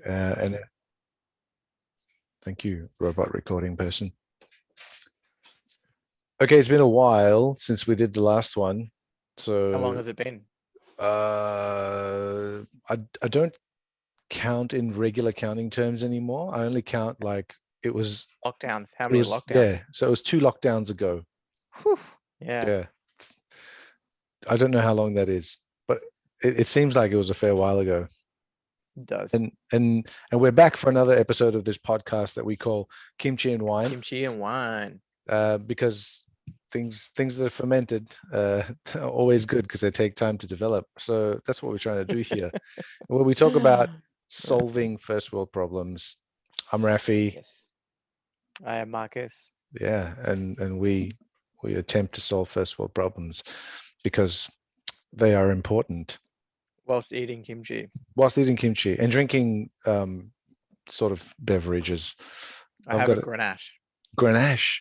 And thank you, robot recording person. Okay, it's been a while since we did the last one. So How long has it been? I don't count in regular counting terms anymore. I only count like it was Lockdowns. How many lockdowns? yeah. So it was 2 lockdowns ago. Whew. Yeah. Yeah. I don't know how long that is, but it seems like it was a fair while ago. It does. And we're back for another episode of this podcast that we call Kimchi and Wine. Kimchi and wine. Because things that are fermented are always good because they take time to develop. So that's what we're trying to do here. Where we talk about solving first world problems. I'm Rafi. Yes. I am Marcus. Yeah, and we attempt to solve first world problems because they are important. Whilst eating kimchi. Whilst eating kimchi and drinking sort of beverages. I have a Grenache. Grenache.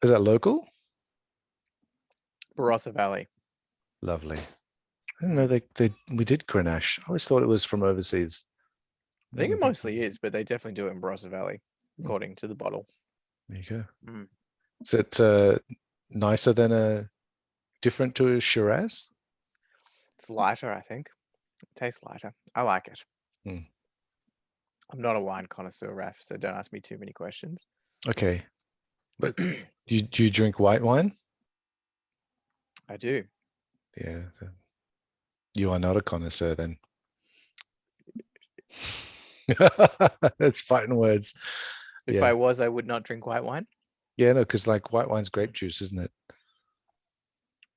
Is that local? Barossa Valley. Lovely. I didn't know we did Grenache. I always thought it was from overseas. I think it mostly is, but they definitely do it in Barossa Valley, according to the bottle. There you go. So it's nicer than different to a Shiraz? It's lighter, I think. It tastes lighter. I like it. I'm not a wine connoisseur, Raf, so don't ask me too many questions. Okay. But do you drink white wine? I do. Yeah. You are not a connoisseur then. It's fighting words. If I was, I would not drink white wine. Yeah, no, because like white wine's grape juice, isn't it?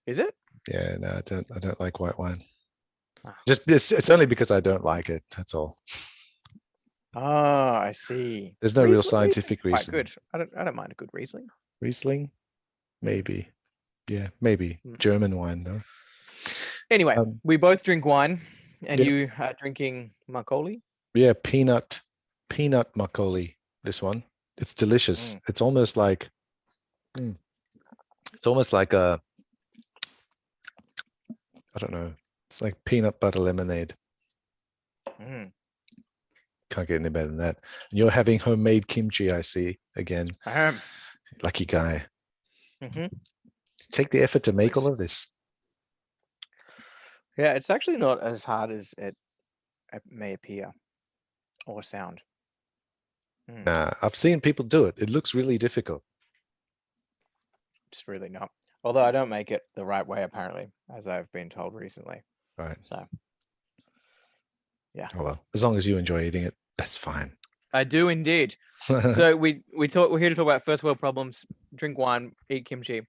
Is it? Yeah, no, I don't like white wine. Just it's only because I don't like it. That's all. Oh, I see. There's no real scientific reason. Quite good. I don't mind a good Riesling. Riesling, maybe. Yeah, maybe German wine though. Anyway, we both drink wine, and you are drinking Makgeolli. Yeah, peanut Makgeolli. This one, it's delicious. It's almost like a, I don't know. It's like peanut butter lemonade. Can't get any better than that. And you're having homemade kimchi, I see, again. I am. Lucky guy. Take the effort to make all of this. Yeah, it's actually not as hard as it may appear or sound. Nah, I've seen people do it. It looks really difficult. It's really not. Although I don't make it the right way, apparently, as I've been told recently. Right. So, yeah. Oh well, as long as you enjoy eating it, that's fine. I do indeed. So we're here to talk about first world problems, drink wine, eat kimchi,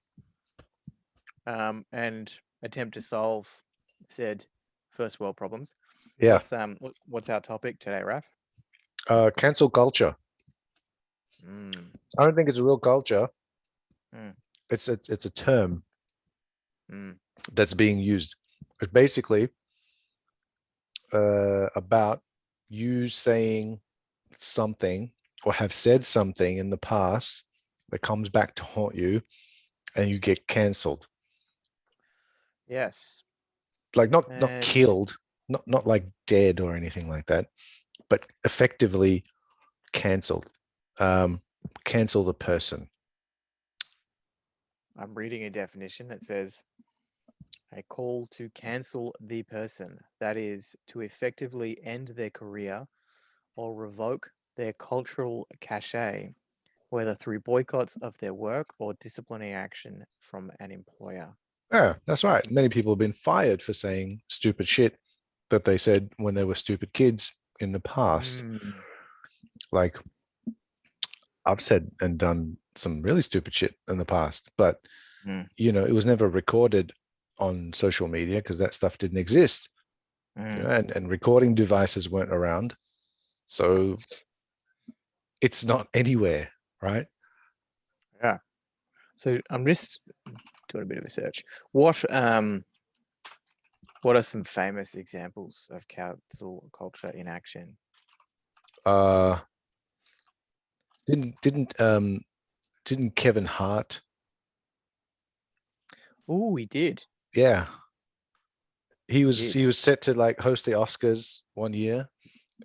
and attempt to solve said first world problems. Yeah. What's our topic today, Raf? Cancel culture. I don't think it's a real culture. It's a term that's being used. It's basically about you saying something or have said something in the past that comes back to haunt you and you get cancelled. Yes. Like not killed, not like dead or anything like that, but effectively cancelled. Cancel the person. I'm reading a definition that says a call to cancel the person, that is, to effectively end their career or revoke their cultural cachet, whether through boycotts of their work or disciplinary action from an employer. Yeah, that's right. Many people have been fired for saying stupid shit that they said when they were stupid kids in the past. Like, I've said and done some really stupid shit in the past, but you know, it was never recorded on social media because that stuff didn't exist. You know, and recording devices weren't around. So it's not anywhere, right? Yeah. So I'm just doing a bit of a search. What are some famous examples of cancel culture in action? Didn't Kevin Hart? Oh, he did. Yeah. He was Jeez. he was set to like host the Oscars one year,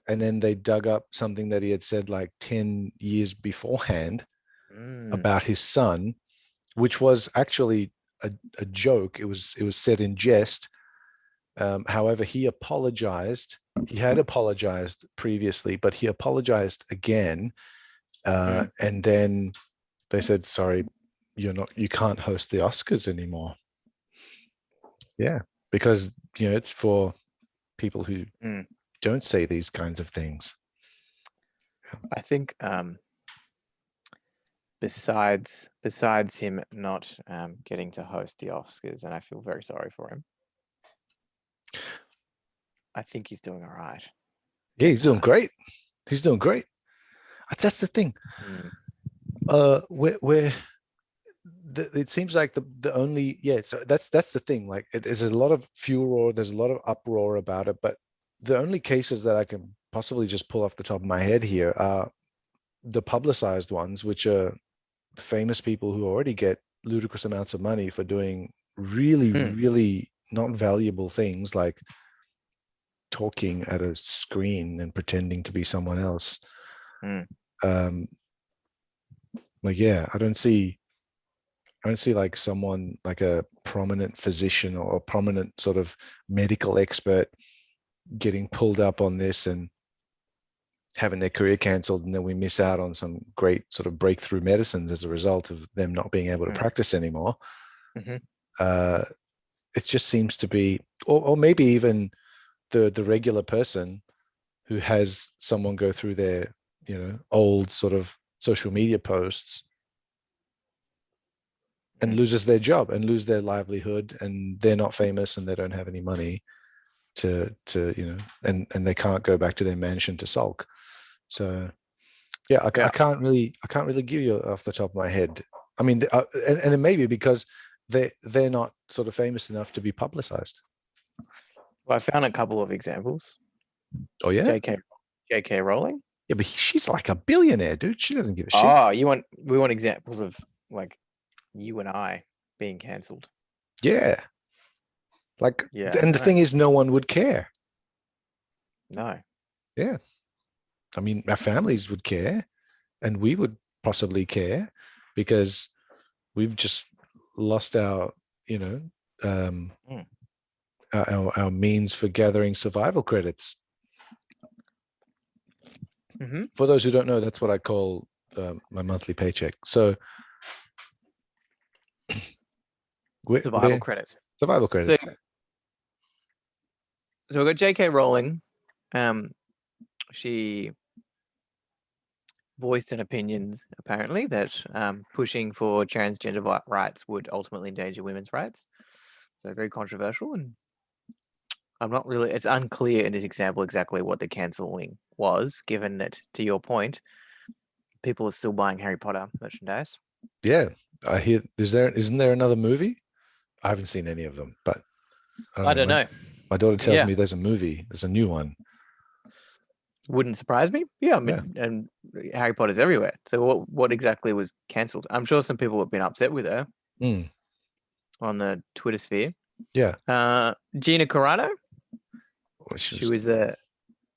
and then they dug up something that he had said like 10 years beforehand Mm. about his son, which was actually a joke. It was said in jest. However, he apologized. He had apologized previously, but he apologized again. And then they said, "Sorry, you can't host the Oscars anymore." Yeah, because it's for people who Mm. don't say these kinds of things. I think besides him not getting to host the Oscars, and I feel very sorry for him. I think he's doing all right. Yeah, he's doing great. He's doing great. That's the thing. Mm. Where it seems like the only so that's the thing. Like there's a lot of furor, there's a lot of uproar about it, but the only cases that I can possibly just pull off the top of my head here are the publicized ones, which are famous people who already get ludicrous amounts of money for doing really, Mm. really not valuable things like talking at a screen and pretending to be someone else. Mm. Like, yeah, I don't see like someone like a prominent physician or a prominent sort of medical expert getting pulled up on this and having their career cancelled, and then we miss out on some great sort of breakthrough medicines as a result of them not being able to Mm. practice anymore. Mm-hmm. It just seems to be, or maybe even the regular person who has someone go through their old sort of social media posts and Mm. loses their job and lose their livelihood, and they're not famous and they don't have any money to and they can't go back to their mansion to sulk. So yeah, I Yeah. can't really give you off the top of my head. I mean, and it may be because they're not sort of famous enough to be publicized. Well, I found a couple of examples. Oh yeah, J.K. Rowling. yeah, but she's like a billionaire, dude. She doesn't give a shit. Oh, we want examples of like you and I being cancelled. Yeah, like, Yeah, and the no, thing is, no one would care. no. Yeah, I mean, our families would care, and we would possibly care because we've just lost our, you know, um, Mm. our means for gathering survival credits. Mm-hmm. For those who don't know, that's what I call my monthly paycheck. So Survival we're credits. survival So, credits. so we've got J.K. Rowling. She voiced an opinion apparently that pushing for transgender rights would ultimately endanger women's rights. So very controversial, and I'm not really. It's unclear in this example exactly what the cancelling was, given that, to your point, people are still buying Harry Potter merchandise. Yeah, I hear. Isn't there another movie? I haven't seen any of them, but I I don't don't know. know. My daughter tells Yeah, me there's a movie. There's a new one. wouldn't surprise me. Yeah, I Yeah. mean, and Harry Potter's everywhere. So what exactly was cancelled? I'm sure some people have been upset with her Mm, on the Twitter sphere. yeah. Gina Carano, Well, she was the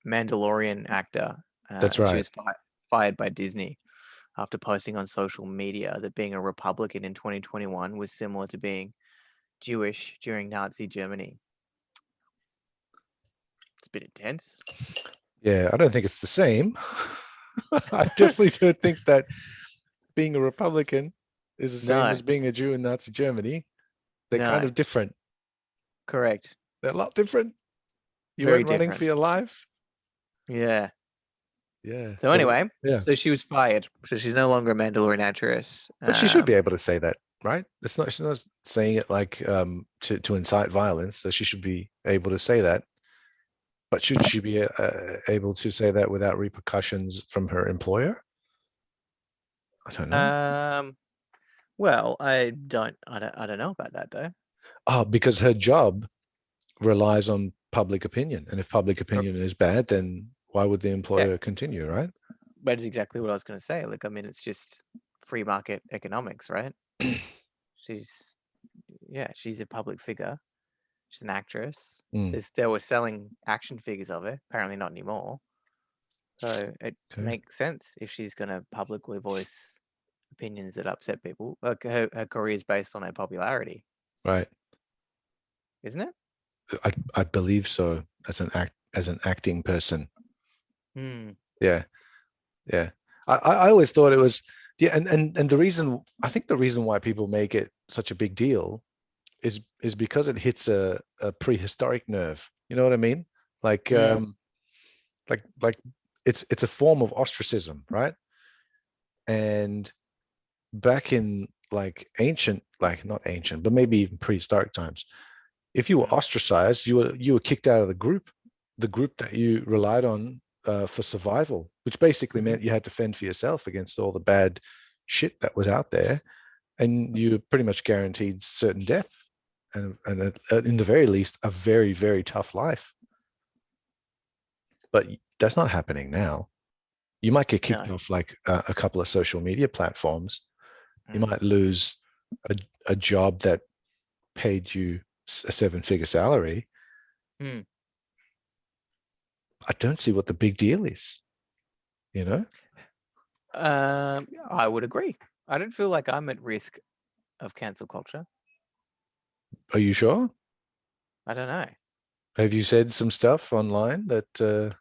Mandalorian actor, that's and she right. was fired by Disney after posting on social media that being a Republican in 2021 was similar to being Jewish during Nazi Germany. It's a bit intense. Yeah, I don't think it's the same. I definitely don't think that being a Republican is the same No, as being a Jew in Nazi Germany. They're kind no, of different. correct. They're a lot different. You Very weren't running for different. your life. Yeah. Yeah. So anyway, Yeah. so she was fired. So she's no longer a Mandalorian actress. But she should be able to say that, right? It's not. She's not saying it like to incite violence. So she should be able to say that. But should she be able to say that without repercussions from her employer? I don't know. Well, I don't know about that though. Oh, because her job relies on public opinion, and if public opinion is bad, then why would the Yeah, employer continue, right? that's exactly what I was going to say. Like, I mean, it's just free market economics, right? She's, yeah, she's a public figure. She's an actress. Mm. They were selling action figures of her. Apparently not anymore. So it Okay. makes sense if she's going to publicly voice opinions that upset people. Like her career is based on her popularity, Right. isn't it? I believe so, as an acting person. Hmm. Yeah. Yeah. I always thought it was, yeah, and the reason, I think the reason why people make it such a big deal is because it hits a prehistoric nerve. You know what I mean? Like Mm. like it's a form of ostracism, right? And back in like ancient, like not ancient, but maybe even prehistoric times, if you were Mm. ostracized, you were kicked out of the group that you relied on for survival, which basically Mm-hmm. meant you had to fend for yourself against all the bad shit that was out there, and you were pretty much guaranteed certain death, and in the very least, a very very tough life. But that's not happening now. You might get kicked No. off like a couple of social media platforms. You Mm. might lose a, a job that paid you a seven-figure salary. Mm. I don't see what the big deal is. You know? I would agree. I don't feel like I'm at risk of cancel culture. Are you sure? I don't know. Have you said some stuff online that?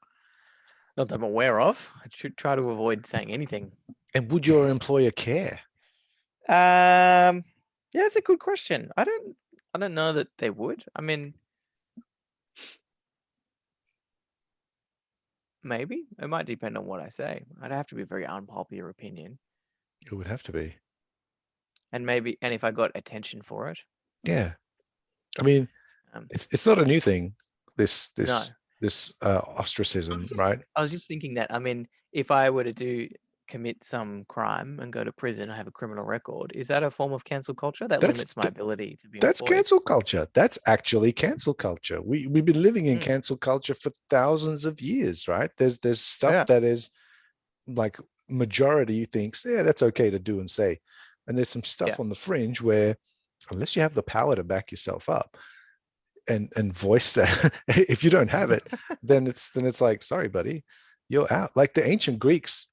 Not that I'm aware of. I should try to avoid saying anything. And would your employer care? Yeah, that's a good question. I don't know that they would. I mean, maybe. It might depend on what I say. I'd have to be a very unpopular opinion. It would have to be. And if I got attention for it. Yeah. I mean, Um, it's not a new thing. This no. this this ostracism, right? I was just thinking that, I mean, if I were to commit some crime and go to prison, I have a criminal record. Is that a form of cancel culture that That's limits my ability to be that's employed? cancel culture. That's actually cancel culture. We've been living in Mm. cancel culture for thousands of years, right? There's stuff Yeah. that is like majority thinks, yeah, that's okay to do and say. And there's some Yeah. stuff on the fringe where unless you have the power to back yourself up and voice that, if you don't have it, then it's like, sorry, buddy, you're out. Like the ancient Greeks,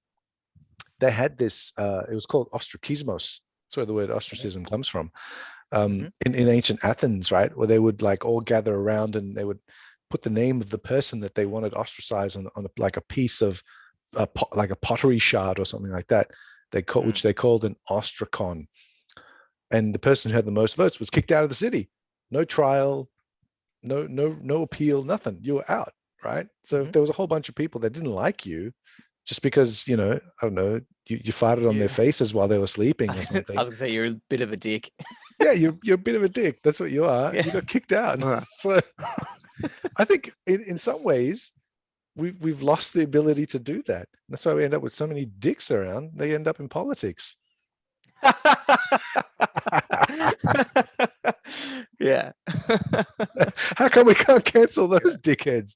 they had this, it was called ostrakismos. That's where the word ostracism comes from. Mm-hmm. In ancient Athens, right, where they would like all gather around and they would put the name of the person that they wanted ostracized on like a piece of like a pottery shard or something like that. Which they called an ostrakon, and the person who had the most votes was kicked out of the city. No trial, no appeal, nothing. You were out, right? So if Mm-hmm. there was a whole bunch of people that didn't like you, just because I don't know, you farted on their You, faces while they were I sleeping or was gonna something. say you're a bit of a dick. Yeah, you're a bit of a dick. That's what you are. Yeah. You got kicked out. Uh, So I think in some ways we've lost the ability to do that. That's why we end up with so many dicks around. They end up in politics. Yeah. How come we can't cancel those dickheads?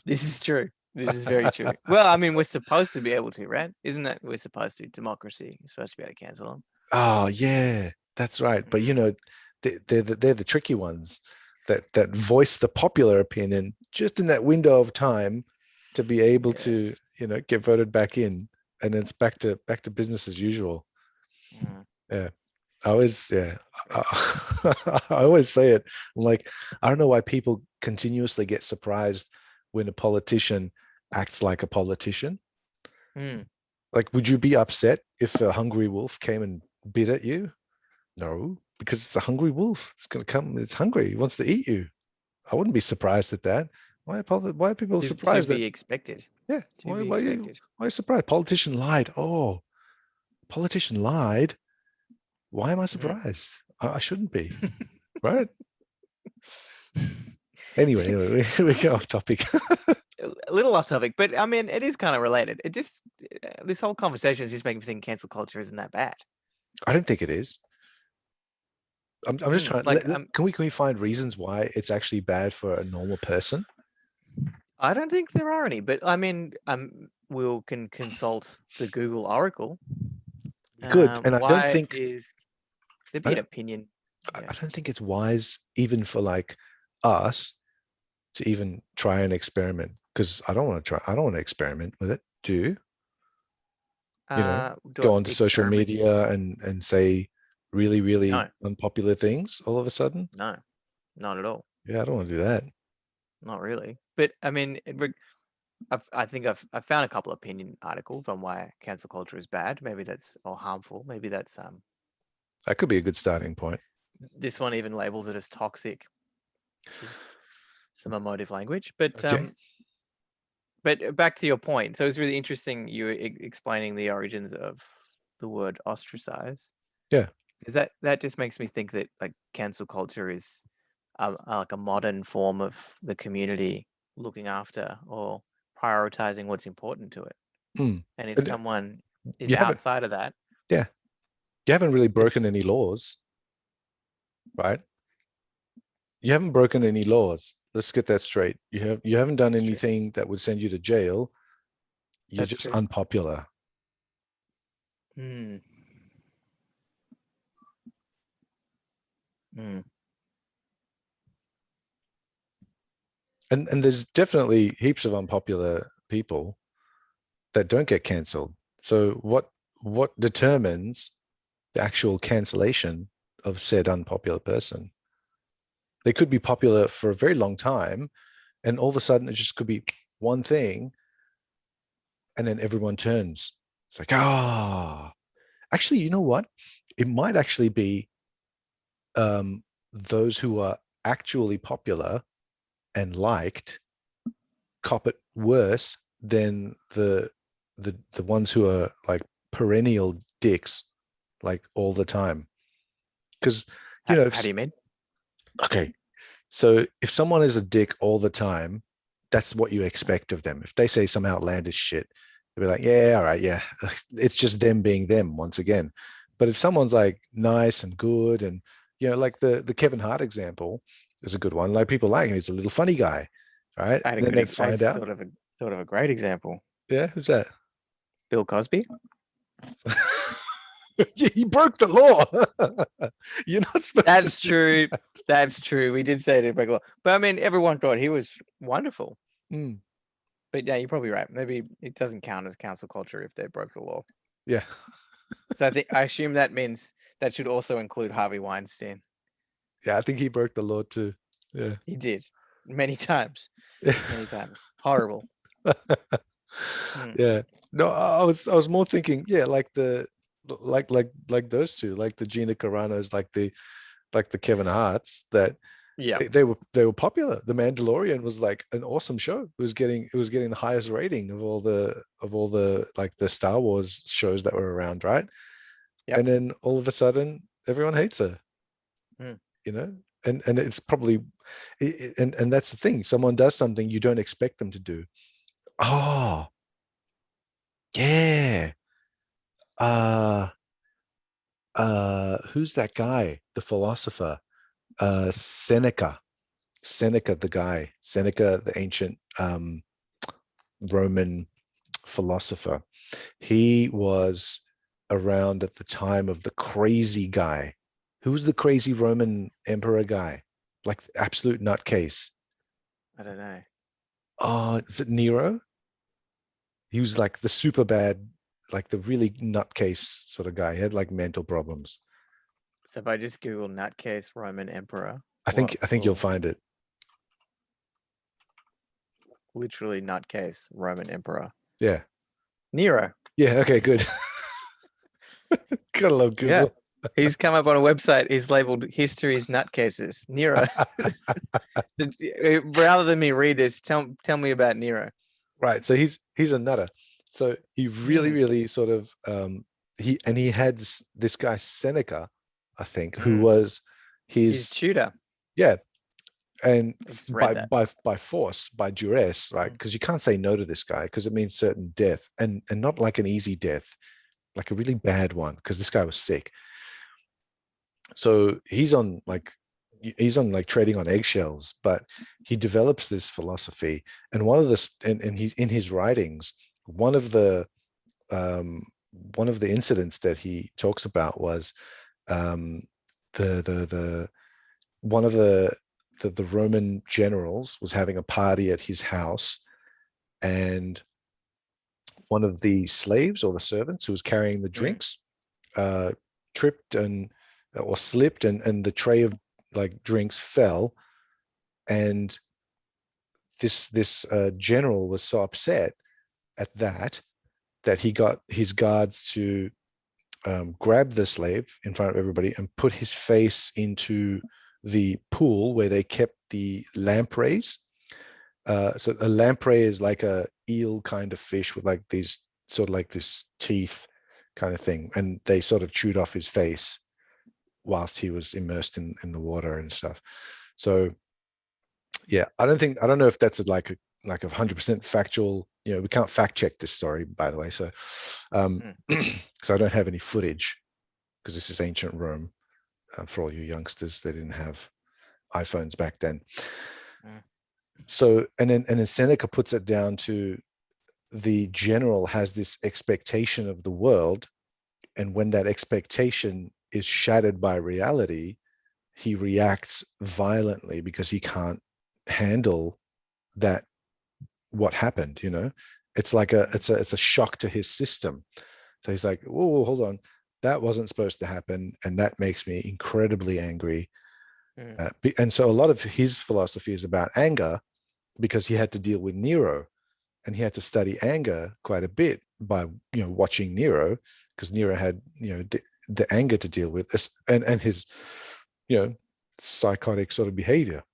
This is true. This is very true. Well, I mean, we're supposed to be able to, right? Isn't that we're supposed to? Democracy. You're supposed to be able to cancel them. Oh yeah, that's right. But they're the tricky ones that voice the popular opinion just in that window of time to be able to Yes. get voted back in, and then it's back to business as usual. Mm. Yeah. I always, yeah, I always say it. I'm like, I don't know why people continuously get surprised when a politician acts like a politician. Mm. Like, would you be upset if a hungry wolf came and bit at you? No, because it's a hungry wolf. It's gonna come. It's hungry. It wants to eat you. I wouldn't be surprised at that. Why are people To surprised that? be expected. Yeah. To be Why are you expected. why are you surprised? Politician lied. Oh, politician lied. Why am I Mm. surprised? I shouldn't be, right? Anyway, we go off topic. A little off topic, but I mean, it is kind of related. It just this whole conversation is just making me think cancel culture isn't that bad. I don't think it is. I'm just trying. Like, Can we find reasons why it's actually bad for a normal person? I don't think there are any, but I mean, we can consult the Google Oracle. Good, and I don't Why think is there be I an don't, opinion? I Yeah. don't think it's wise even for like us to even try and experiment, because I don't want to try. I don't want to experiment with it. Do you? You know, Do I go onto social experiment? media and say really, really No, unpopular things all of a sudden. no, not at all. Yeah, I don't want to do that. Not really. But I mean, I think I've found a couple opinion articles on why cancel culture is bad. Maybe that's or harmful. Maybe that's That could be a good starting point. this one even labels it as toxic, which is some emotive language. But Okay. back to your point. So it's really interesting you explaining the origins of the word ostracize. Yeah. Because that just makes me think that like cancel culture is like a modern form of the community looking after or prioritizing what's important to it. Mm. And if And someone is you haven't, outside of that, yeah, you haven't really that broken any laws, right? You haven't broken any laws. Let's get that straight. You haven't done that's true. anything that would send you to jail. You're That's just true. unpopular. Hmm. Hmm. And there's definitely heaps of unpopular people that don't get cancelled. So what determines the actual cancellation of said unpopular person? They could be popular for a very long time, and all of a sudden it just could be one thing, and then everyone turns. It's like, ah, actually, you know what? It might actually be those who are actually popular and liked cop it worse than the ones who are like perennial dicks, like all the time. Because How do you mean? okay, so if someone is a dick all the time, that's what you expect of them. If they say some outlandish shit, they'll be like, yeah, all right, yeah, it's just them being them once again. But if someone's like nice and good, and like the Kevin Hart example is a good one. Like people like him, he's a little funny guy, right? I had a And then good. they I find just out, thought of a great example. yeah, who's that? Bill Cosby. He broke the law. You're not supposed to That's do true. that. That's true. We did say it in regular, but I mean, everyone thought he was wonderful. Mm, But yeah, you're probably right. Maybe it doesn't count as council culture if they broke the law. yeah, So I assume that means that should also include Harvey Weinstein. yeah. I think he broke the law too. Yeah. He did many times, many times. Horrible. Hmm. Yeah. No, I was more thinking, yeah, like like those two, like the Gina Carano's, like the Kevin Harts, that Yeah. they were popular. The Mandalorian was like an awesome show. It was getting the highest rating of all the like the Star Wars shows that were around, right? Yep. And then all of a sudden, everyone hates her, Hmm. you know? And it's probably and that's the thing. Someone does something you don't expect them to do. Oh, yeah. Uh who's that guy? The philosopher. Seneca. Seneca, the guy. Seneca, the ancient Roman philosopher. He was around at the time of the crazy guy. Who was the crazy Roman emperor guy? Like absolute nutcase. I don't know. Oh, is it Nero? He was like the super bad, like the really nutcase sort of guy. He had like mental problems. So if I just Google nutcase Roman emperor, I what think I think you'll will find it. literally nutcase Roman emperor? Yeah. Nero. Yeah. Okay. Good. Gotta love Yeah. Google. He's come up on a website. He's labeled history's nutcases. Nero. Rather than me read this, tell me about Nero. Right. So he's a nutter. So he really, Hmm. really sort of he had this guy Seneca, I think, who Hmm. was His his, tutor. yeah, and I just read by that. by force, by duress, right? Mm. Because you can't say no to this guy because it means certain death, and not like an easy death, like a really bad one, because this guy was sick. So he's on like trading on eggshells, but he develops this philosophy, and he's in his writings, one of the um, one of the incidents that he talks about was um, the one of the Roman generals was having a party at his house, and one of the slaves or the servants who was carrying the Mm. drinks tripped and or slipped, and the tray of like drinks fell, and this general was so upset at that he got his guards to grab the slave in front of everybody and put his face into the pool where they kept the lampreys. So a lamprey is like a eel kind of fish with like these sort of like this teeth kind of thing, and they sort of chewed off his face whilst he was immersed in the water and stuff. So yeah, I don't know if that's like a 100% factual. We can't fact check this story, by the way. So, Mm. because I don't have any footage, because this is ancient Rome. For all you youngsters, they didn't have iPhones back then. Mm. So, and then Seneca puts it down to the general has this expectation of the world, and when that expectation is shattered by reality, he reacts violently because he can't handle that what happened. It's like Mm. it's a shock to his system. So he's like, whoa, hold on, that wasn't supposed to happen, and that makes me incredibly angry. Mm. And so a lot of his philosophy is about anger, because he had to deal with Nero, and he had to study anger quite a bit by watching Nero, because Nero had the anger to deal with, and his you know psychotic sort of behavior.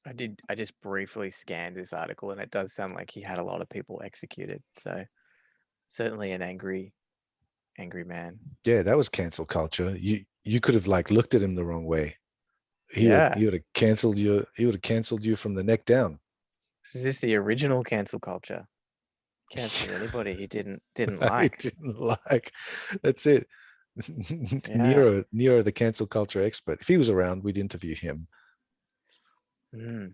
I just briefly scanned this article, and it does sound like he had a lot of people executed. So certainly an angry man. Yeah, that was cancel culture. You could have like looked at him the wrong way. Yeah. He would have canceled you. He would have canceled you from the neck down. Is this the original cancel culture? Canceling anybody he didn't I like. didn't like. That's it. Yeah. Nero, the cancel culture expert. If he was around, we'd interview him. Mm.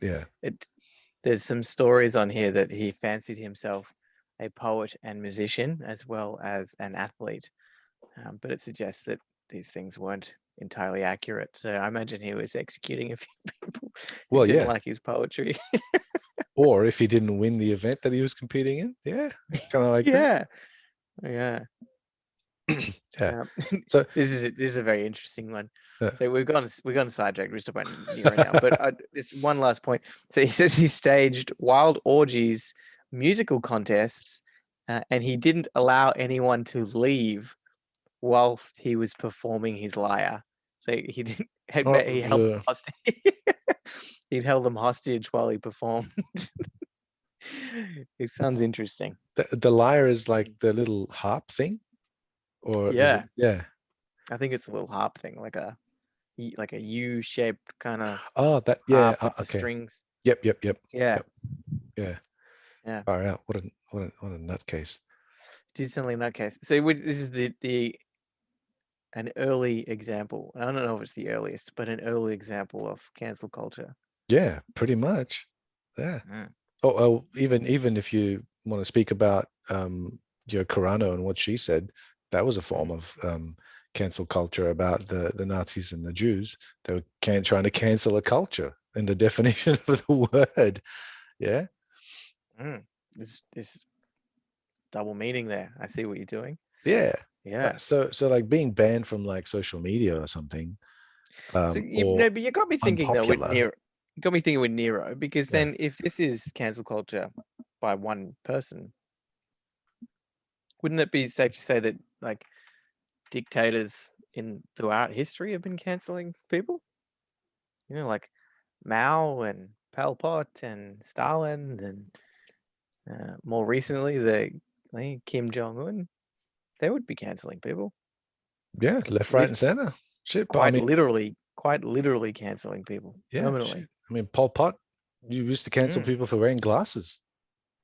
Yeah. It there's some stories on here that he fancied himself a poet and musician as well as an athlete, but it suggests that these things weren't entirely accurate. So I imagine he was executing a few people who Well, didn't yeah. like his poetry. Or if he didn't win the event that he was competing in, yeah, kind of like that. Yeah, yeah. Yeah. Um, So, this is a very interesting one. uh, So we've gone sidetracked. We're just about Nero now, but just one last point. So he says he staged wild orgies, musical contests, and he didn't allow anyone to leave whilst he was performing his lyre. So he didn't. He held them hostage. He'd held them hostage while he performed. It sounds interesting. the lyre is like the little harp thing, or is it? Yeah, Yeah. I think it's a little harp thing, like a U-shaped kind of Oh, that. Yeah. harp with the Okay. strings. Yep. Yep. Yep. Yeah, Yep. Yeah. yeah. Far out. What a nutcase. Decently in that case. So this is the an early example. I don't know if it's the earliest, but an early example of cancel culture. Yeah. Pretty much. Yeah. Mm. Oh, even if you want to speak about Carano and what she said, that was a form Mm. of cancel culture about the Nazis and the Jews. They were trying to cancel a culture in the definition of the word. Yeah. Mm. This double meaning there. I see what you're doing. Yeah. Yeah. So like being banned from like social media or something, So you or no, but you got me thinking though with unpopular. Nero. You got me thinking with Nero because Yeah. then if this is cancel culture by one person, wouldn't it be safe to say that like dictators in throughout history have been canceling people? Like Mao and Pol Pot and Stalin, and more recently Kim Jong Un. They would be canceling people, Yeah. like Left, right, and center. Shit. But I mean, quite literally canceling people yeah. Shit. permanently. I mean, Pol Pot, you used to cancel Mm. people for wearing glasses.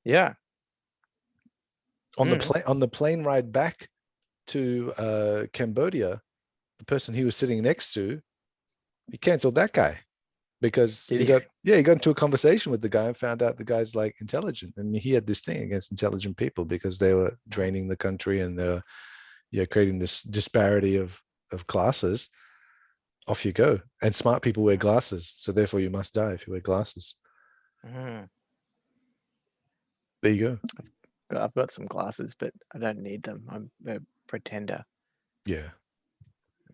Yeah. On the Mm. plane ride back to Cambodia, the person he was sitting next to, he canceled that guy because Did he he? got into a conversation with the guy and found out the guy's like intelligent, and he had this thing against intelligent people because they were draining the country, and they were creating this disparity of classes. off you go. And smart people wear glasses, so therefore you must die if you wear glasses. Mm. There you go. I've got some glasses, but I don't need them. I'm a pretender. Yeah.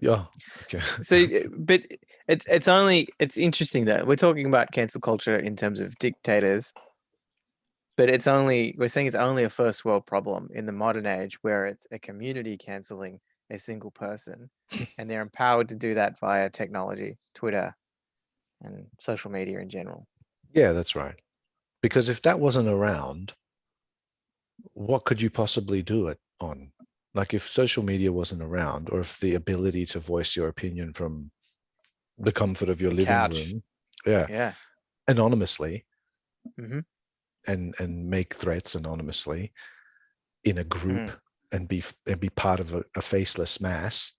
Yeah. Okay. So, but it's interesting that we're talking about cancel culture in terms of dictators, but we're saying it's only a first world problem in the modern age where it's a community canceling a single person, and they're empowered to do that via technology, Twitter, and social media in general. Yeah, that's right. Because if that wasn't around, what could you possibly do it on? Like if social media wasn't around, or if the ability to voice your opinion from the comfort of your The living couch, room, yeah, yeah. anonymously, Mm-hmm. and make threats anonymously in a group, Mm. and be part of a faceless mass,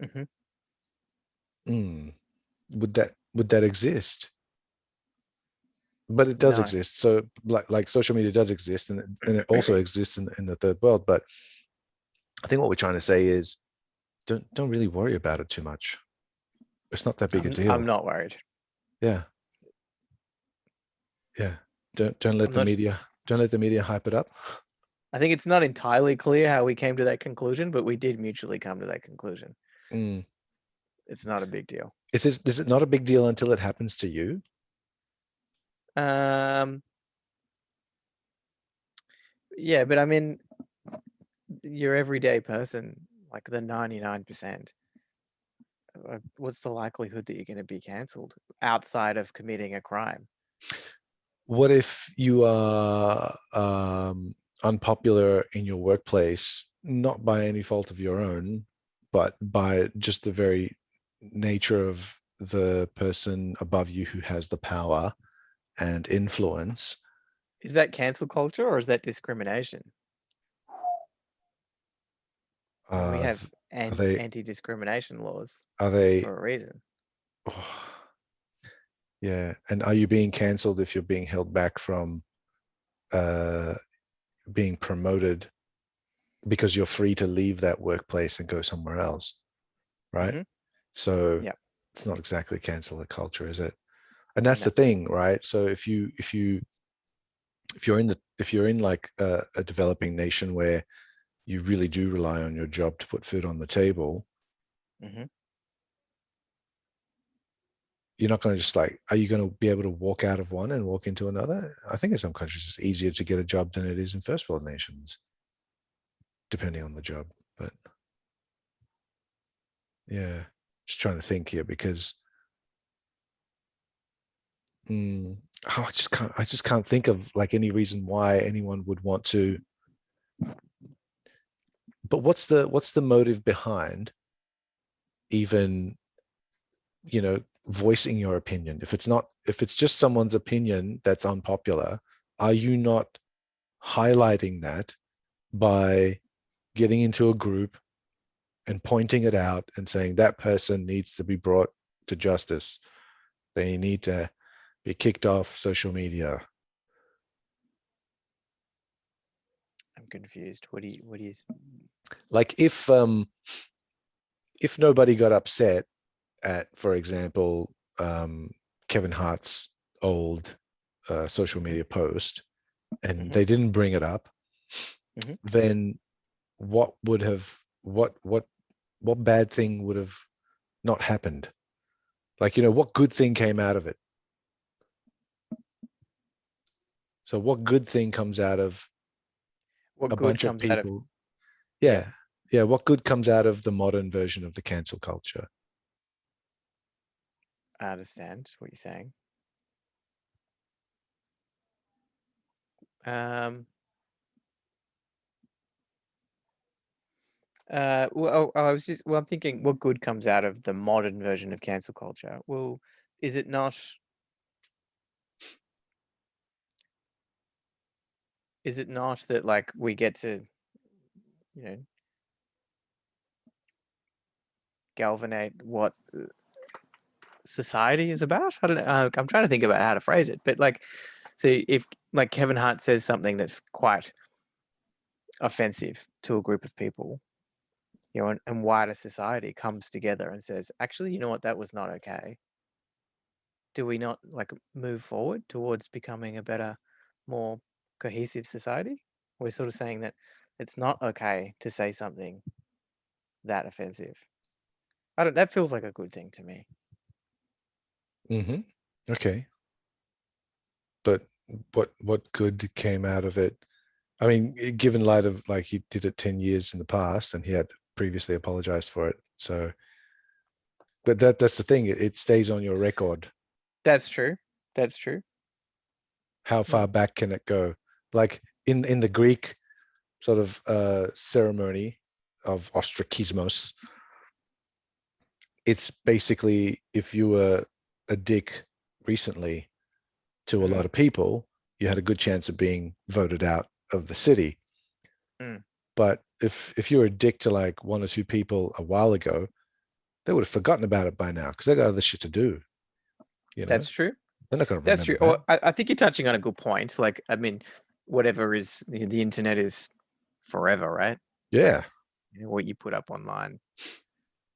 Mm-hmm. mm, would that exist? But it does No, exist. So like social media does exist, and it also exists in the third world. But I think what we're trying to say is don't really worry about it too much. It's not that big a I'm deal. not worried. Yeah, yeah. Don't let I'm the not. media don't let the media hype it up. I think it's not entirely clear how we came to that conclusion, but we did mutually come to that conclusion. Mm. It's not a big deal. Is it not a big deal until it happens to you? Um, yeah, but I mean, your everyday person, like the 99%, what's the likelihood that you're going to be cancelled outside of committing a crime? What if you are unpopular in your workplace, not by any fault of your own, but by just the very nature of the person above you who has the power and influence? Is that cancel culture or is that discrimination? I mean, we Uh, have are they? anti-discrimination laws Are they? for a reason. Oh, yeah. And are you being cancelled if you're being held back from uh, being promoted because you're free to leave that workplace and go somewhere else, right? Mm-hmm. So Yeah. it's not exactly cancel culture, is it? And that's the No. thing, right? So if you're in like a developing nation where you really do rely on your job to put food on the table, Mm-hmm. you're not going to just like, are you going to be able to walk out of one and walk into another? I think in some countries it's easier to get a job than it is in first world nations, depending on the job. But yeah, just trying to think here because mm, I just can't think of like any reason why anyone would want to. But what's the motive behind even, voicing your opinion? If it's just someone's opinion that's unpopular, are you not highlighting that by getting into a group and pointing it out and saying that person needs to be brought to justice? They need to be kicked off social media. I'm confused. What do you Like if nobody got upset at, for example, Kevin Hart's old social Mm-hmm. media post, and Mm-hmm. they didn't bring it up, Mm-hmm. then what would have what bad thing would have not happened? Like, what good thing came out of it? So what good thing comes out of What a good bunch of comes out of? people? Yeah, Yeah. Yeah. What good comes out of the modern version of the cancel culture? I understand what you're saying. Um, I'm thinking, what good comes out of the modern version of cancel culture? Well, is it not? Is it not that like we get to, you know, galvanate what society is about? I don't know. I'm trying to think about how to phrase it, but like, so if like Kevin Hart says something that's quite offensive to a group of people, and wider society comes together and says, actually, you know what, that was not okay. Do we not like move forward towards becoming a better, more cohesive society? We're sort of saying that it's not okay to say something that offensive. I don't. That feels like a good thing to me. Mm-hmm. Okay. But what good came out of it? I mean, given light of like he did it 10 years in the past and he had previously apologized for it. So, but that's the thing. It stays on your record. That's true. That's true. How Yeah. far back can it go? Like in the Greek sort of ceremony of ostracismos, it's basically if you were a dick recently to a Mm-hmm. lot of people, you had a good chance of being voted out of the city. Mm. But if you were a dick to like one or two people a while ago, they would have forgotten about it by now because they got other shit to do. You know, That's true. they're not going to That's remember true. Or that. I think you're touching on a good point. Like, I mean, whatever is the internet is forever, right? Like, Yeah. what you put up online,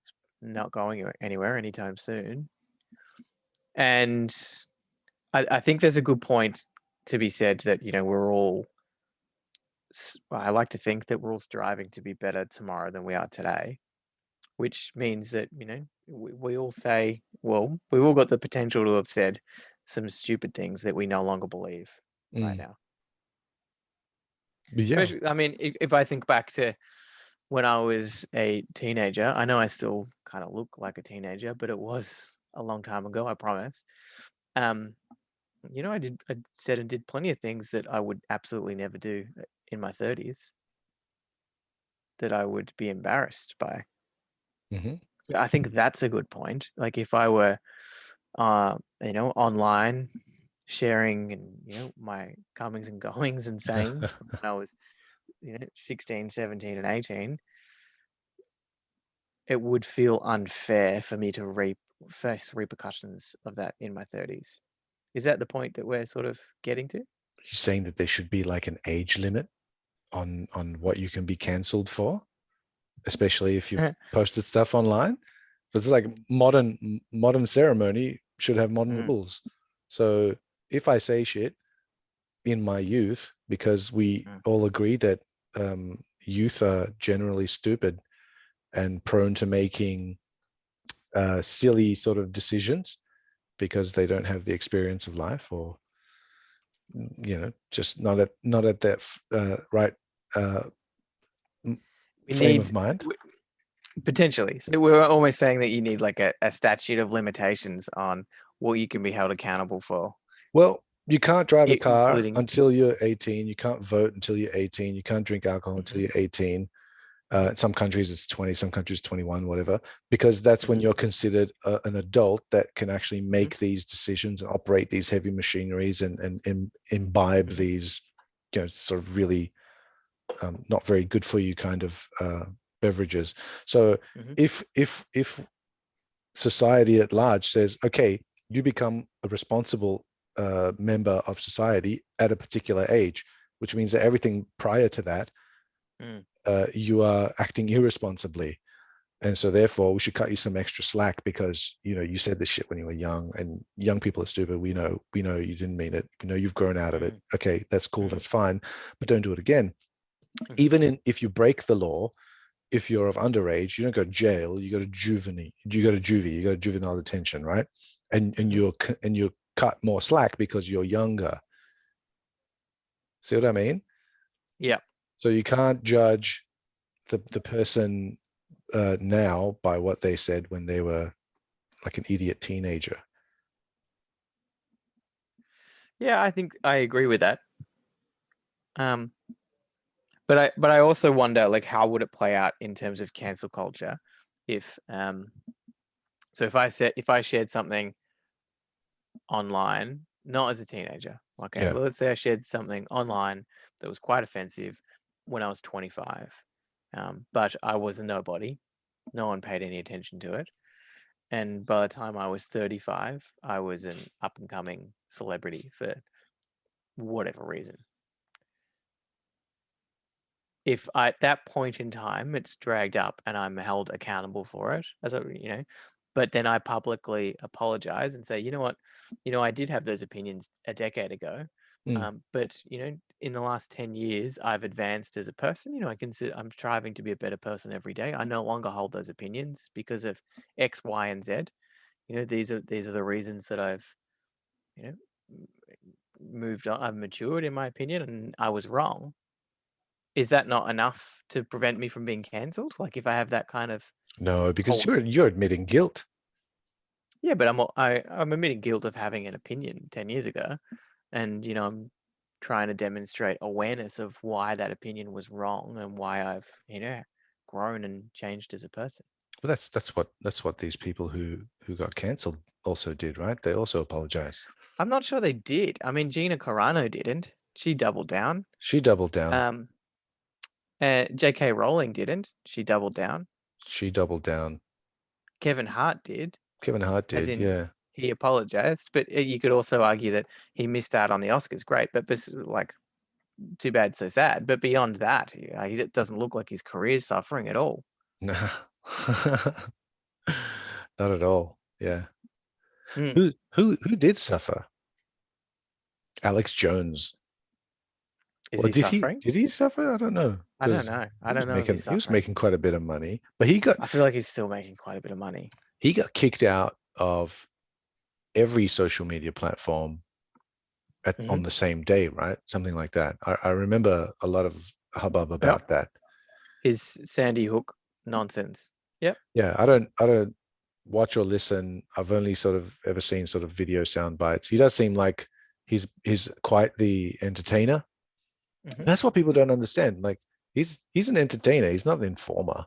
it's not going anywhere anytime soon. And I think there's a good point to be said that, we're all, I like to think that we're all striving to be better tomorrow than we are today, which means that, we all say, well, we've all got the potential to have said some stupid things that we no longer believe right Mm. now. But yeah. Especially, I mean, if I think back to when I was a teenager, I know I still kind of look like a teenager, but it was a long time ago, I promise. Um, I said and did plenty of things that I would absolutely never do in my 30s that I would be embarrassed by. Mm-hmm. So I think that's a good point. Like if I were, online sharing and, my comings and goings and sayings from when I was, 16, 17, and 18, it would feel unfair for me to face repercussions of that in my 30s. Is that the point that we're sort of getting to? You're saying that there should be like an age limit on what you can be cancelled for, especially if you've posted stuff online. But it's like modern ceremony should have modern Mm, rules. So if I say shit in my youth, because we mm, all agree that youth are generally stupid and prone to making silly sort of decisions because they don't have the experience of life, or just not at that right uh, We frame of need mind. potentially. So we're almost saying that you need like a statute of limitations on what you can be held accountable for, Well, you can't drive a car including. until you're 18. You can't vote until you're 18. You can't drink alcohol until Mhm, you're 18. In some countries it's 20, some countries 21, whatever, because that's when mhm, you're considered an adult that can actually mhm, make these decisions and operate these heavy machineries and imbibe mhm, these, sort of really not very good for you kind of beverages. So mhm, if society at large says, okay, you become a responsible member of society at a particular age, which means that everything prior to that, mm, you are acting irresponsibly. And so therefore we should cut you some extra slack because you said this shit when you were young, and young people are stupid. We know you didn't mean it. We know you've grown out of it. mhm, Okay, that's cool, mhm, that's fine, but don't do it again. mhm, Even if you break the law, if you're of underage, you don't go to jail. You go to juvie. You go to juvie. You go to juvenile detention, right? And mhm. you're cut more slack because you're younger. See what I mean? Yeah. So you can't judge the person now by what they said when they were like an idiot teenager. Yeah, I think I agree with that. Um, but I also wonder, like, how would it play out in terms of cancel culture if so if I shared something online, not as a teenager, okay, Yeah. well, let's say I shared something online that was quite offensive when I was 25, but I was a nobody, no one paid any attention to it, and by the time I was 35, I was an up and coming celebrity for whatever reason. if at that point in time it's dragged up and I'm held accountable for it, but then I publicly apologize and say, you know what, I did have those opinions a decade ago, Mm. but in the last 10 years I've advanced as a person. I consider I'm striving to be a better person every day. I no longer hold those opinions because of X, Y, and Z. These are the reasons that I've you know moved on. I've matured, in my opinion, and I was wrong. Is that not enough to prevent me from being cancelled? Like if I have that kind of No, because whole, you're admitting guilt. yeah, but I'm admitting guilt of having an opinion 10 years ago, and I'm trying to demonstrate awareness of why that opinion was wrong and why I've grown and changed as a person. Well, that's what these people who got cancelled also did, right? They also apologized. I'm not sure they did. I mean, Gina Carano didn't. She doubled down. She doubled down. Um, J.K. Rowling didn't. She doubled down. She doubled down. Kevin Hart did. Kevin Hart As did, in yeah. he apologized, but you could also argue that he missed out on the Oscars. Great, but like, too bad, so sad. But beyond that, it doesn't look like his career's suffering at all. No. Not at all. Yeah. Mm. Who did suffer? Alex Jones. Is Or he did he suffering? did he suffer? I don't know. I don't Because know. I he don't was know if making he's he was suffering. making quite a bit of money. But he got I feel like he's still making quite a bit of money. he got kicked out of every social media platform on Hmm. the same day, right? Something like that. I remember a lot of hubbub Yep. about that. His Sandy Hook nonsense. Yep. Yeah, I don't watch or listen. I've only sort of ever seen sort of video sound bites. He does seem like he's quite the entertainer. Hmm. That's what people don't understand. Like he's an entertainer. He's not an informer.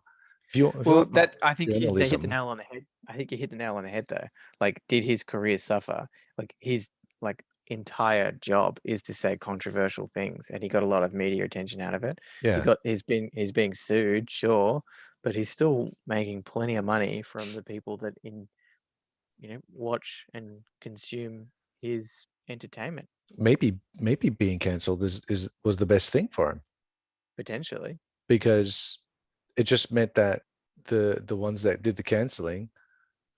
If you Well, want that I think they hit the journalism, nail on the head. I think you hit the nail on the head though. Like, did his career suffer? Like his like entire job is to say controversial things, and he got a lot of media attention out of it. yeah, He's being sued, sure, but he's still making plenty of money from the people that watch and consume his entertainment, maybe being cancelled is was the best thing for him potentially. because it just meant that the ones that did the canceling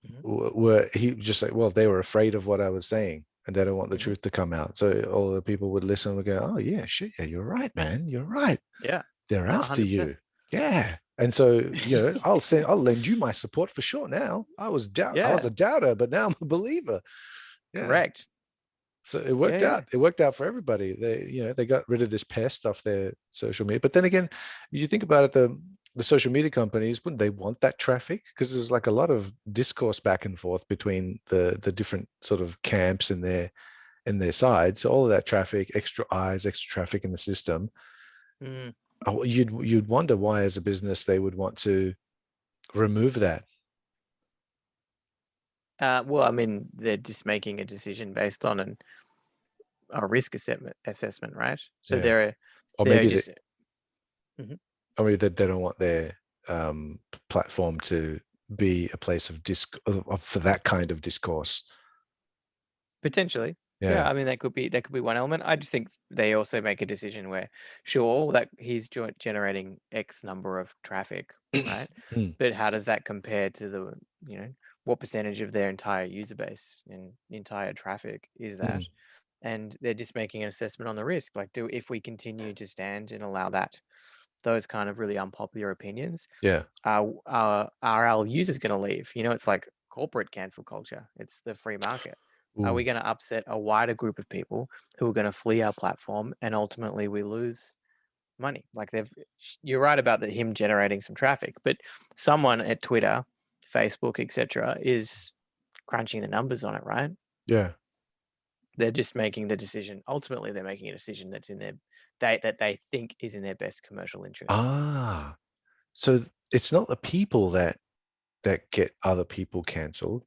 Hmm. were he just like, well, they were afraid of what I was saying and they don't want the Hmm. truth to come out. So all the people would listen and would go, oh yeah, shit, yeah, you're right, man, you're right. Yeah, They're no, after 100%. you. Yeah. And so, I'll lend you my support for sure now. I was Yeah, a doubter, but now I'm a believer. Yeah. correct. So it Yeah, worked yeah. out. It worked out for everybody. They got rid of this pest off their social media. But then again, you think about it, the social media companies, wouldn't they want that traffic? Because there's like a lot of discourse back and forth between the different sort of camps in their sides. So all of that traffic, extra eyes, extra traffic in the system. Mm. Oh, you'd wonder why, as a business, they would want to remove that. Well, I mean, they're just making a decision based on a risk assessment, right? So Yeah. Or they're maybe they, just. Mhm. or maybe they don't want their platform to be a place of for that kind of discourse. Potentially. Yeah, Yeah. I mean that could be one element. I just think they also make a decision where, sure, that he's generating X number of traffic, right? Mm, But how does that compare to what percentage of their entire user base and entire traffic is that? mm, And they're just making an assessment on the risk. Like, if we continue to stand and allow those kind of really unpopular opinions, yeah. are our users going to leave? It's like corporate cancel culture. It's the free market. Are we Ooh. going to upset a wider group of people who are going to flee our platform, and ultimately we lose money? Like, you're right about him generating some traffic, but someone at Twitter, Facebook, etc., is crunching the numbers on it, right? Yeah. They're just making the decision. Ultimately, they're making a decision that's in that they think is in their best commercial interest. Ah. So it's not the people that get other people cancelled.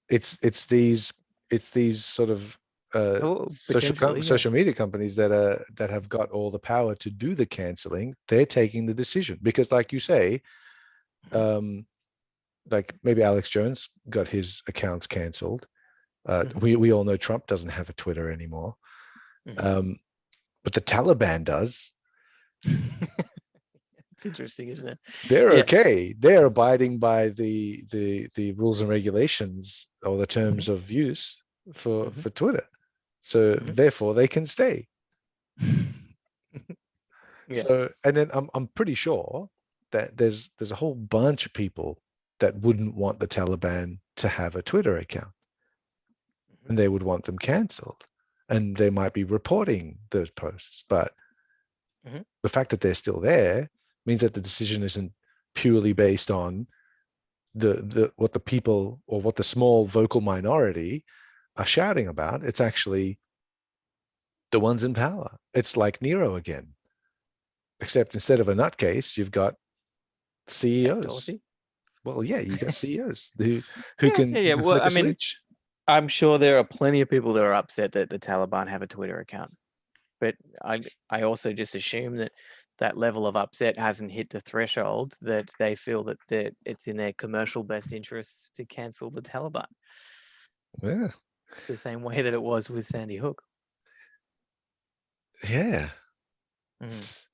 It's these sort of Oh, potentially, yeah. social media companies that have got all the power to do the canceling. They're taking the decision because, like you say, Mhm. um, like maybe Alex Jones got his accounts cancelled. Mhm. We all know Trump doesn't have a Twitter anymore, Mhm. um, but the Taliban does. It's interesting, isn't it? They're Yes. okay. They're abiding by the rules and regulations or the Hmm. terms of use Hmm. for Twitter. So Hmm. therefore they can stay. Yeah. So and then I'm pretty sure that there's a whole bunch of people that wouldn't want the Taliban to have a Twitter account Hmm. and they would want them cancelled. And they might be reporting those posts, but Hmm. the fact that they're still there means that the decision isn't purely based on the what the people or what the small vocal minority are shouting about. It's actually the ones in power. It's like Nero again, except instead of a nutcase, you've got Jack CEOs. Dorsey. Well, yeah, you got CEOs who Yeah, can yeah, who yeah. can Well, flick I a mean, switch. I'm sure there are plenty of people that are upset that the Taliban have a Twitter account, but I also just assume that that level of upset hasn't hit the threshold that they feel that it's in their commercial best interests to cancel the Taliban, Yeah, the same way that it was with Sandy Hook. yeah. Mm.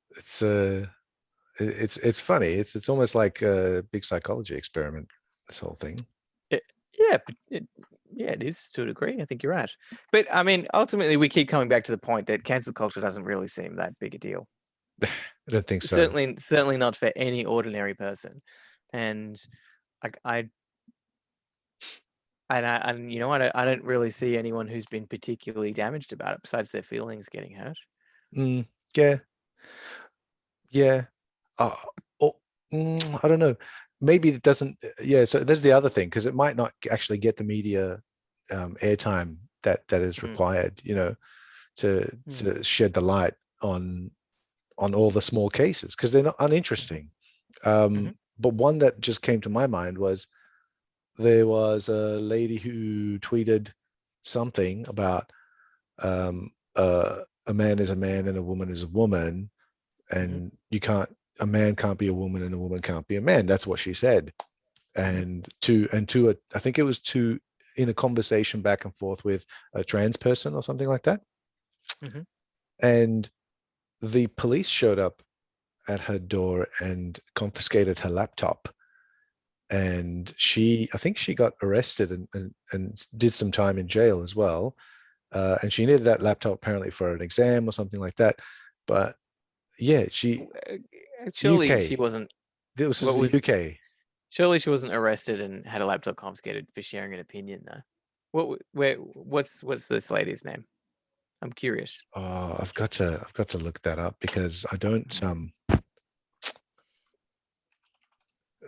It's funny. It's almost like a big psychology experiment. This whole thing. Yeah, but yeah, it is to a degree. I think you're right. But I mean, ultimately, we keep coming back to the point that cancel culture doesn't really seem that big a deal. I don't think so. Certainly not for any ordinary person. And like and you know, I don't really see anyone who's been particularly damaged about it besides their feelings getting hurt. Mm, yeah, yeah. Uh, oh, I don't know. Maybe it doesn't. Yeah. So there's the other thing because it might not actually get the media airtime that is Mm, required. To mm, to shed the light on all the small cases because they're not mhm, uninteresting. mhm, But one that just came to my mind was there was a lady who tweeted something about a man is a man and a woman is a woman, mhm, and you can't a man can't be a woman and a woman can't be a man. That's what she said. mhm, I think it was to in a conversation back and forth with a trans person or something like that. mhm. And the police showed up at her door and confiscated her laptop. And I think she got arrested and did some time in jail as well. And she needed that laptop apparently for an exam or something like that. But yeah, Surely she UK. wasn't. This is What the was? UK. Surely she wasn't arrested and had a laptop confiscated for sharing an opinion, though. What's this lady's name? I'm curious. Oh, I've got to look that up because I don't. Mm.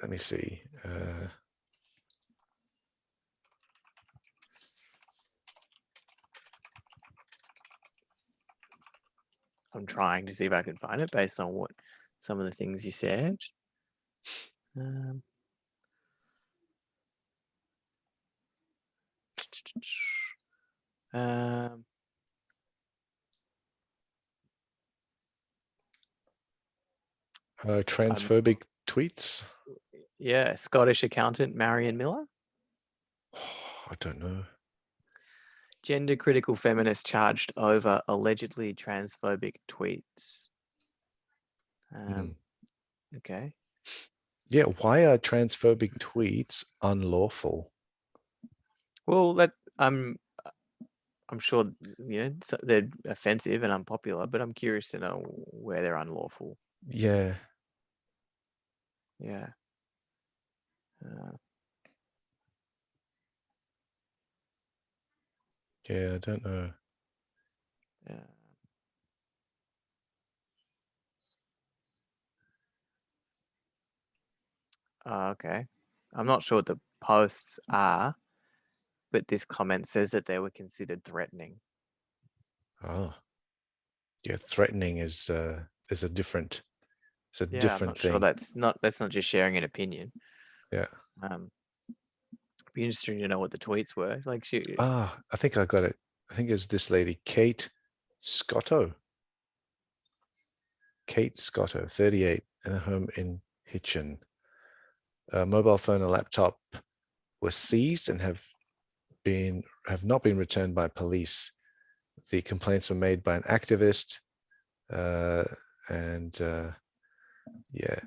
Let me see. I'm trying to see if I can find it based on what some of the things you said. Um, um, I'm Transphobic tweets. yeah, Scottish accountant Marion Miller, Oh, I don't know. gender critical feminist charged over allegedly transphobic tweets. Hmm. Um, okay. Yeah, why are transphobic tweets unlawful? Well, that I'm sure they're offensive and unpopular, but I'm curious to know where they're unlawful. Yeah, Yeah. Uh, yeah, I don't know. yeah. Okay. I'm not sure what the posts are, but this comment says that they were considered threatening. Oh, yeah, threatening is a different it's a Yeah, I'm different not sure thing. that's not just sharing an opinion. Yeah. Um, be interesting to know what the tweets were. Like she, I think I got it. I think it's this lady, Scotto. Kate Scotto, 38, in a home in Hitchin. A mobile phone and laptop were seized and have not been returned by police. The complaints were made by an activist, uh, And yeah,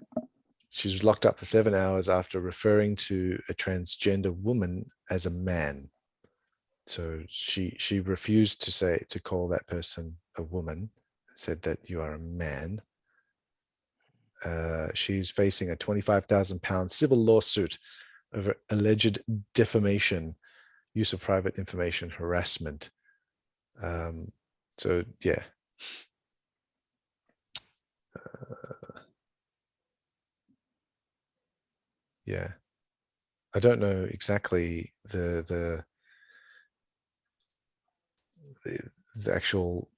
she was locked up for 7 hours after referring to a transgender woman as a man. So she refused to call that person a woman, said that you are a man. She's facing a £25,000 civil lawsuit over alleged defamation, use of private information, harassment. So yeah. Yeah. I don't know exactly the actual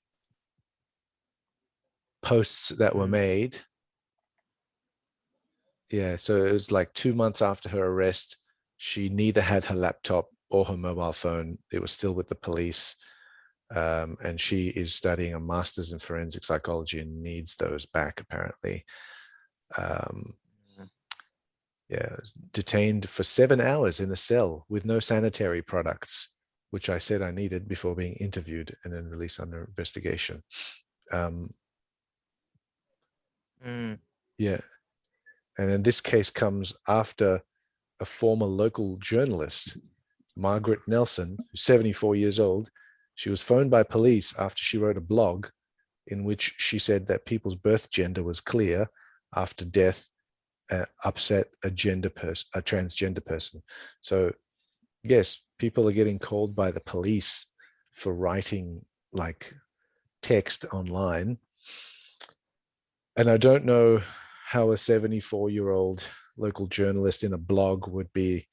posts that were made. Yeah, so it was like 2 months after her arrest. She neither had her laptop or her mobile phone. It was still with the police. And she is studying a master's in forensic psychology and needs those back, apparently. Yeah, was detained for 7 hours in a cell with no sanitary products, which I said I needed before being interviewed and then released under investigation. Yeah. And then this case comes after a former local journalist, Margaret Nelson, who's 74 years old. She was phoned by police after she wrote a blog in which she said that people's birth gender was clear after death upset a transgender person. So yes, people are getting called by the police for writing like text online. And I don't know how a 74-year-old local journalist in a blog would be,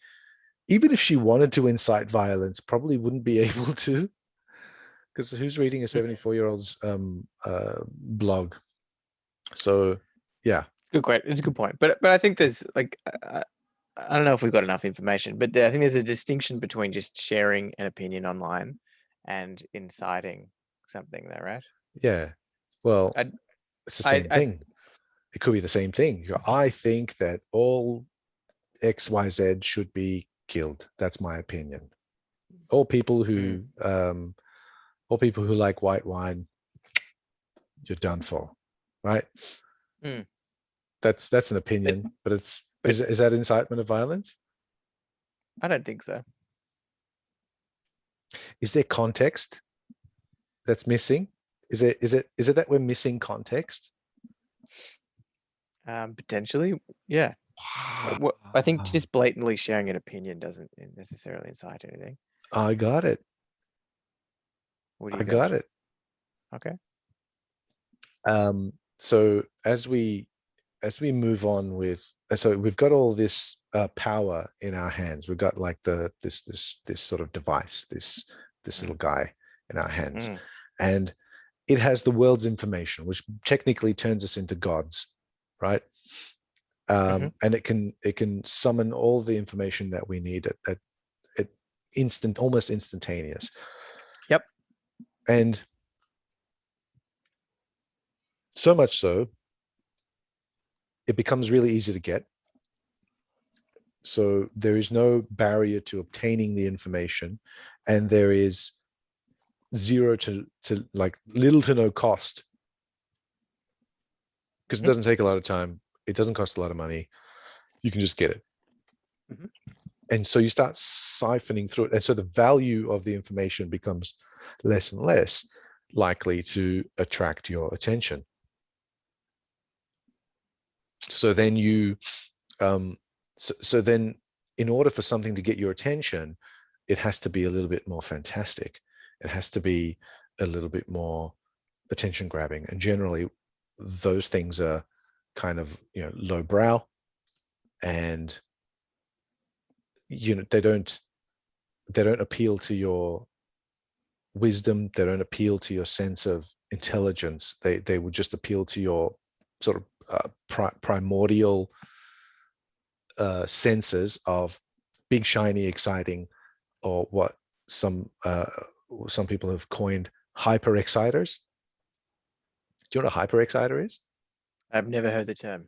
even if she wanted to incite violence, probably wouldn't be able to, because who's reading a 74-year-old's blog? So yeah. It's a good point. But I think there's like, I don't know if we've got enough information, but I think there's a distinction between just sharing an opinion online and inciting something there, right? Yeah. Well, I, it's the I, same I, thing. It could be the same thing. I think that all XYZ should be killed. That's my opinion. All people who like white wine, you're done for, right? That's an opinion, but is that incitement of violence? I don't think so. Is there context that's missing? Is it that we're missing context? Potentially, yeah. I think just blatantly sharing an opinion doesn't necessarily incite anything. I got it. What do I you got? got it. Okay. So as we move on with, so we've got all this power in our hands. We've got like this sort of device, this little guy in our hands, and it has the world's information, which technically turns us into gods, right? And it can summon all the information that we need at almost instantaneous. Yep. And so much so, it becomes really easy to get. So there is no barrier to obtaining the information, and there is zero to like little to no cost, because it doesn't take a lot of time. It doesn't cost a lot of money. You can just get it. And so you start siphoning through it. And so the value of the information becomes less and less likely to attract your attention. So then so then in order for something to get your attention, it has to be a little bit more fantastic. It has to be a little bit more attention grabbing. And generally those things are kind of, lowbrow, and they don't appeal to your wisdom. They don't appeal to your sense of intelligence. They would just appeal to your sort of primordial senses of big, shiny, exciting, or what some people have coined hyper exciters. Do you know what a hyper exciter is? I've never heard the term.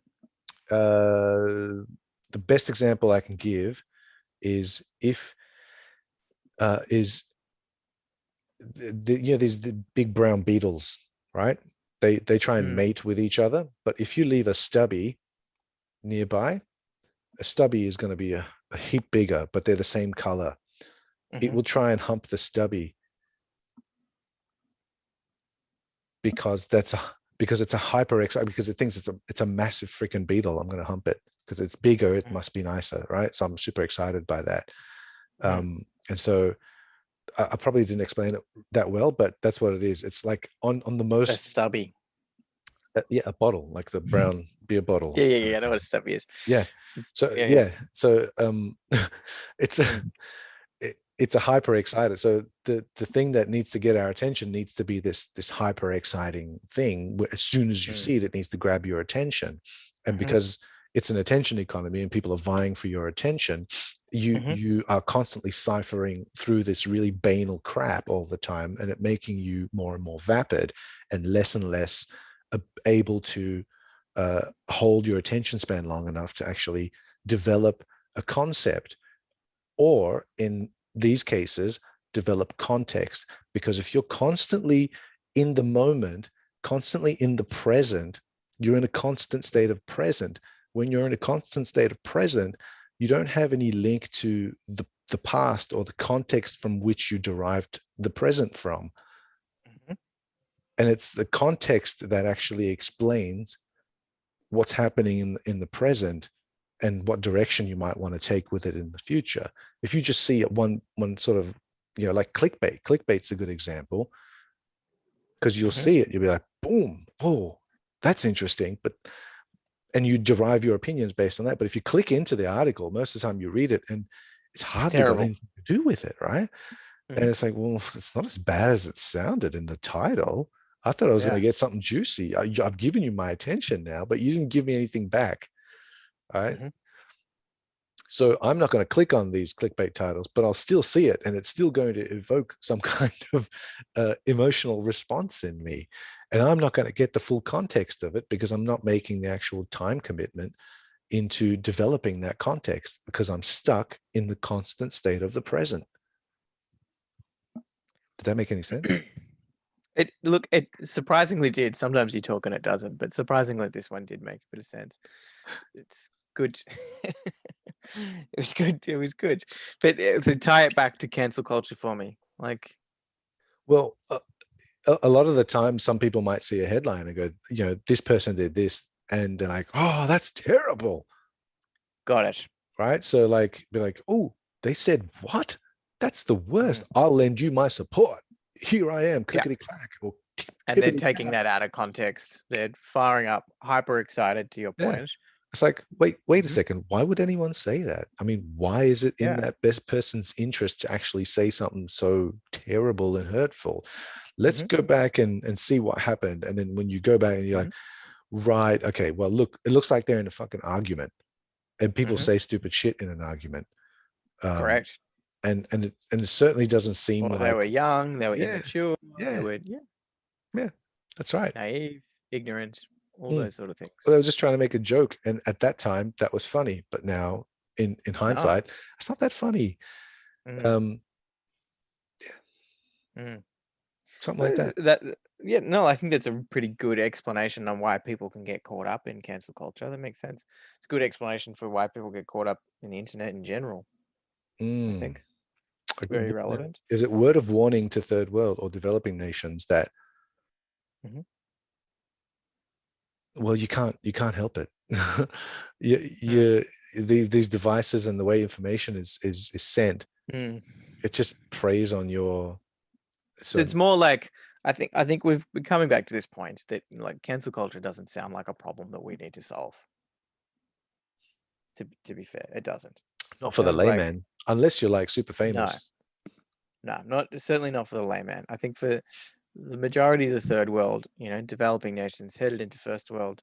The best example I can give is these the big brown beetles, right? They try and Mm. mate with each other, but if you leave a stubby nearby, a stubby is going to be a heap bigger, but they're the same color. It Mm-hmm. will try and hump the stubby because it's a hyper excited because it thinks it's a massive freaking beetle. I'm going to hump it because it's bigger. It must be nicer, right? So I'm super excited by that. And so I probably didn't explain it that well, but that's what it is. It's like on the A most stubby. yeah, a bottle, like the brown beer bottle Yeah, yeah, kind yeah. of I know thing. what a stubby is. Yeah. So Yeah, yeah. yeah, so it's Mm. it's a hyper excited. So the thing that needs to get our attention needs to be this hyper exciting thing. Where as soon as you Mm. see it, it needs to grab your attention, and Mm-hmm. because it's an attention economy and people are vying for your attention, Mm-hmm. you are constantly ciphering through this really banal crap all the time, and it making you more and more vapid and less able to hold your attention span long enough to actually develop a concept, or in these cases, develop context. Because if you're constantly in the moment, constantly in the present, you're in a constant state of present. When you're in a constant state of present, you don't have any link to the past or the context from which you derived the present from. Mm-hmm. And it's the context that actually explains what's happening in the present and what direction you might want to take with it in the future. If you just see it one sort of, like clickbait's a good example, because you'll Mm-hmm. see it, you'll be like, boom, whoa, that's interesting. And you derive your opinions based on that. But if you click into the article, most of the time you read it and it's It's hardly got terrible. anything to do with it, right? And Mm-hmm. it's like, well, it's not as bad as it sounded in the title. I thought I was going to Yeah. get something juicy. I've given you my attention now, but you didn't give me anything back. Right. Mm-hmm. So I'm not going to click on these clickbait titles, but I'll still see it, and it's still going to evoke some kind of emotional response in me. And I'm not going to get the full context of it because I'm not making the actual time commitment into developing that context because I'm stuck in the constant state of the present. Did that make any sense? It surprisingly did. Sometimes you talk and it doesn't, but surprisingly, this one did make a bit of sense. It's good. It was good. It was good. But to tie it back to cancel culture for me, like, Well, a lot of the time, some people might see a headline and go, this person did this, and they're like, oh, that's terrible. got it. Right? So like be like, oh, they said what? That's the worst. Mm. I'll lend you my support. Here I am, Yeah. clickety clack or And then tippity taking tap. that out of context, they're firing up, hyper excited to your Yeah. point. It's like, wait a Mm-hmm. second. Why would anyone say that? I mean, why is it in Yeah. that best person's interest to actually say something so terrible and hurtful? Let's Mm-hmm. go back and see what happened. And then when you go back and you're Mm-hmm. like, right, okay, well, look, it looks like they're in a fucking argument. And people Mm-hmm. say stupid shit in an argument. Um, Correct. and it certainly doesn't seem Or they were like, young, they were yeah, immature, they yeah, were yeah, that's right. naive, ignorant, all Mm. those sort of Well, they things. were just trying to make a joke, and at that time, that was funny. But now, in It's not. hindsight, it's not that funny. Mm. Um, Mm. Something like Well, that. yeah, no, I think that's a pretty good explanation on why people can get caught up in cancel culture. That makes sense. It's a good explanation for why people get caught up in the internet in general. I Mm. think it's very relevant. Is it word of warning to third world or developing nations that, Hmm. well, you can't help it. you, Mm. you these devices and the way information is sent, Mm. it just preys on your So sort it's of, more like I think we've been coming back to this point that like cancel culture doesn't sound like a problem that we need to solve. To be fair, it doesn't. not It for the sounds like layman, unless you're like super no, famous. no, not certainly not for the layman. I think for the majority of the third world, developing nations headed into first world,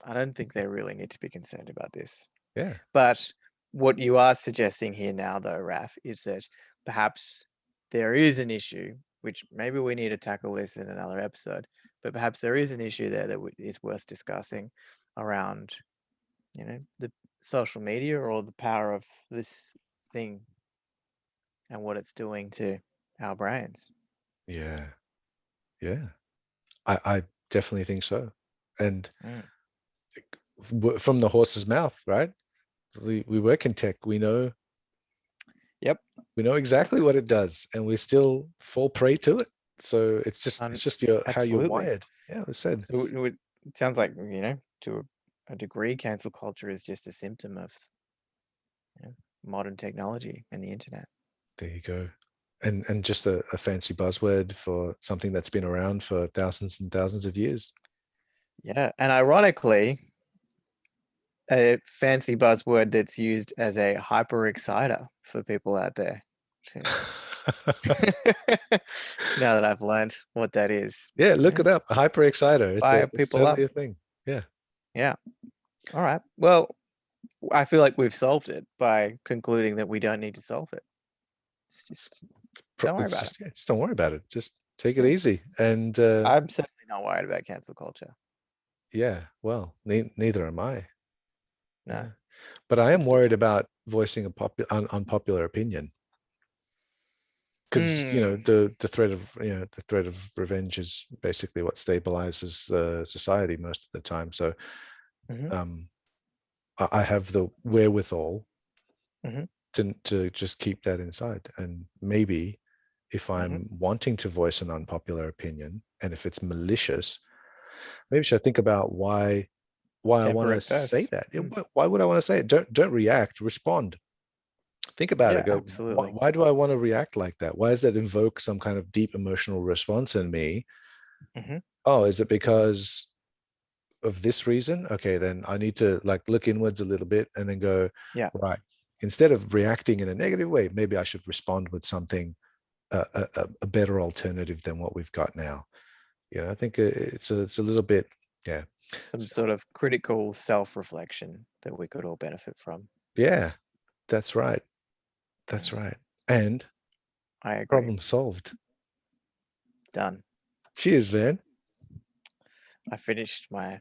I don't think they really need to be concerned about this. Yeah. But what you are suggesting here now, though, Raf, is that perhaps there is an issue, which maybe we need to tackle this in another episode, but perhaps there is an issue there that is worth discussing around, the social media or the power of this thing and what it's doing to our brains. Yeah. Yeah. I definitely think so. And Mm. from the horse's mouth, right? We work in tech. Yep. We know exactly what it does, and we still fall prey to it. So it's Um, just how you're absolutely. wired. Yeah, it was said. So it sounds like, to a degree, cancel culture is just a symptom of, modern technology and the internet. There you go. And just a fancy buzzword for something that's been around for thousands and thousands of years. Yeah. And ironically, a fancy buzzword that's used as a hyper exciter for people out there. Now that I've learned what that is. Yeah, look Yeah. it up. A hyper exciter. Fire It's people up. totally a thing. Yeah. Yeah. All right. Well, I feel like we've solved it by concluding that we don't need to solve it. It's just don't worry It's about it. just, yeah, just don't worry about it. Just take it Yeah. easy. And I'm certainly not worried about cancel culture. yeah, well, neither am I. No, Yeah. But I am it's worried legit. about voicing unpopular opinion, because Mm, the threat of the threat of revenge is basically what stabilizes society most of the time. So hmm um, I have the wherewithal hmm to just keep that inside, and maybe if hmm I'm wanting to voice an unpopular opinion, and if it's malicious, maybe I should think about why I want Temper to it say first. that. Mm. Why would I want to say it? Don't react. Respond. Think about Yeah, it. Go, absolutely. why do I want to react like that? Why does that invoke some kind of deep emotional response in me? hmm Oh, is it because of this reason? Okay, then I need to like look inwards a little bit and then go, Yeah, right. Instead of reacting in a negative way, maybe I should respond with something a better alternative than what we've got now. I think it's a little bit, yeah. some sort of critical self-reflection that we could all benefit from. Yeah, that's right. That's Mm, right. And I agree. problem solved. Done. Cheers, man. I finished my.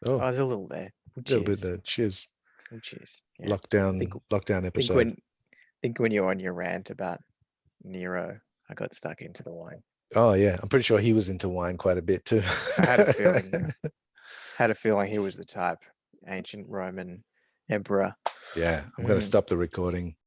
Oh, Oh, there's a little there. Well, a little bit cheers. there. Cheers. Well, cheers. Yeah. Think Lockdown think episode. when you're on your rant about Nero, I got stuck into the wine. Oh yeah, I'm pretty sure he was into wine quite a bit too. I had a feeling. Had a feeling he was the type. Ancient Roman emperor. Yeah, I'm gonna Mm. stop the recording.